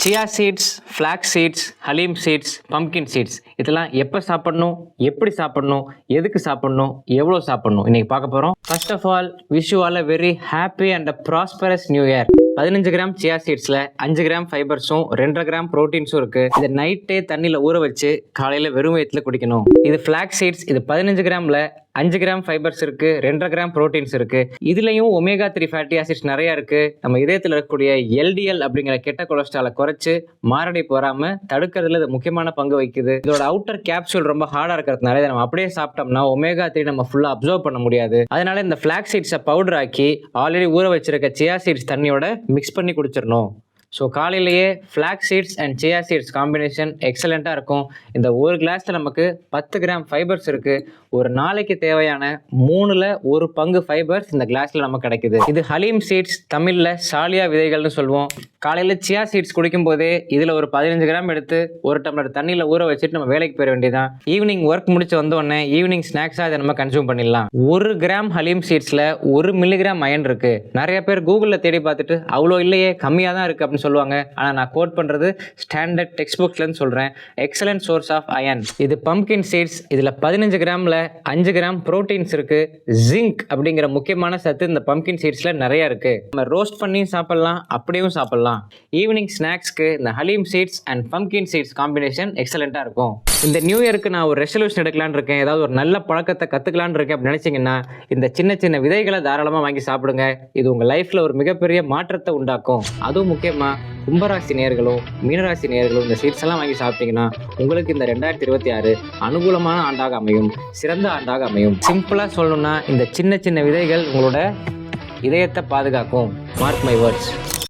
சியா seeds, flax seeds, haleem seeds, pumpkin seeds இதெல்லாம் எப்போ சாப்பிடணும், எப்படி சாப்பிடணும், எதுக்கு சாப்பிடணும், எவ்வளோ சாப்பிடணும் இன்னைக்கு பார்க்க போகிறோம். First of all wish you all a very happy and a prosperous new year. 15 gram chia சீட்ஸில் 5 கிராம் ஃபைபர்ஸும் 2.5 கிராம் ப்ரோட்டீன்ஸும் இருக்குது. இதை நைட்டே தண்ணியில் ஊற வச்சு காலையில் வெறும் வயிற்றில் குடிக்கணும். இது ஃப்ளாக்ஸ் சீட்ஸ். இது 15 கிராமில் 5 கிராம் ஃபைபர்ஸ் இருக்கு, 2.5 கிராம் ப்ரோட்டீன்ஸ் இருக்கு. இதுலயும் ஒமேகா 3 ஃபேட்டி ஆசிட்ஸ் நிறைய இருக்கு. நம்ம இதயத்தில் இருக்கக்கூடிய LDL அப்படிங்கிற கெட்ட கொலஸ்ட்ராலை குறைச்சு மாரடைப்பு வராம தடுக்கிறதுல இது முக்கியமான பங்கு வகிக்குது. இதோட அவுட்டர் கேப்சூல் ரொம்ப ஹார்டா இருக்கிறதுனால இதை நம்ம அப்படியே சாப்பிட்டோம்னா ஒமேகா 3 நம்ம ஃபுல்லா அப்சர்வ் பண்ண முடியாது. அதனால இந்த ஃபிளாக்ஸ் சீட்ஸை பவுடர் ஆக்கி ஆல்ரெடி ஊற வச்சிருக்க சியா சீட்ஸ் தண்ணியோட மிக்ஸ் பண்ணி குடிச்சிடணும். ஸோ காலையிலேயே flax seeds and chia seeds combination எக்ஸலண்ட்டாக இருக்கும். இந்த ஒரு கிளாஸில் நமக்கு 10 கிராம் ஃபைபர்ஸ் இருக்குது. ஒரு நாளைக்கு தேவையான 3ல் 1 பங்கு ஃபைபர்ஸ் இந்த கிளாஸில் நமக்கு கிடைக்குது. இது ஹலீம் சீட்ஸ், தமிழில் சாலியா விதைகள்னு சொல்லுவோம். காலையில் சியா சீட்ஸ் குடிக்கும் போதே இதில் ஒரு 15 கிராம் எடுத்து 1 டம்ளர் தண்ணியில் ஊற வச்சுட்டு நம்ம வேலைக்கு போயிட வேண்டியதான். ஈவினிங் ஒர்க் முடிச்சு வந்தோடனே ஈவினிங் ஸ்நாக்ஸாக இதை நம்ம கன்சியூம் பண்ணிடலாம். 1 கிராம் ஹலீம் சீட்ஸில் 1 மில்லிகிராம் அயன் இருக்குது. நிறைய பேர் கூகுளில் தேடி பார்த்துட்டு அவ்வளோ இல்லையே, கம்மியாக தான் இருக்குது அப்படின்னு சொல்லுவாங்க. ஆனால் நான் கோட் பண்ணுறது ஸ்டாண்டர்ட் டெக்ஸ்ட் புக்ஸ்லன்னு சொல்கிறேன். Excellent source of iron. இது பம்கின் சீட்ஸ். இதில் 15 கிராமில் 5 கிராம் ப்ரோட்டீன்ஸ் இருக்குது. ஜிங்க் அப்படிங்கிற முக்கியமான சத்து இந்த பம்கின் சீட்ஸில் நிறைய இருக்குது. நம்ம ரோஸ்ட் பண்ணி சாப்பிட்லாம், அப்படியும் சாப்பிட்லாம். ஈவினிங் ஸ்நாக்ஸ்க்கு இந்த haleem seeds and pumpkin seeds combination எக்ஸலண்ட்டாக இருக்கும். இந்த நியூ இயருக்கு நான் ஒரு ரெசல்யூஷன் எடுக்கலான்னு இருக்கேன், ஏதாவது ஒரு நல்ல பழக்கத்தை கற்றுக்கலான்னு இருக்கேன் அப்படின்னு நினச்சிங்கன்னா இந்த சின்ன சின்ன விதைகளை தாராளமாக வாங்கி சாப்பிடுங்க. இது உங்கள் லைஃப்பில் ஒரு மிகப்பெரிய மாற்றத்தை உண்டாக்கும். அதுவும் முக்கியமாக கும்பராசி நேயர்களும் மீனராசி நேயர்களும் இந்த சீட்ஸ் எல்லாம் வாங்கி சாப்பிட்டீங்கன்னா உங்களுக்கு இந்த 2026 அனுகூலமான ஆண்டாக அமையும், சிறந்த ஆண்டாக அமையும். சிம்பிளாக சொல்லணும்னா இந்த சின்ன சின்ன விதைகள் உங்களோட இதயத்தை பாதுகாக்கும். Mark my words.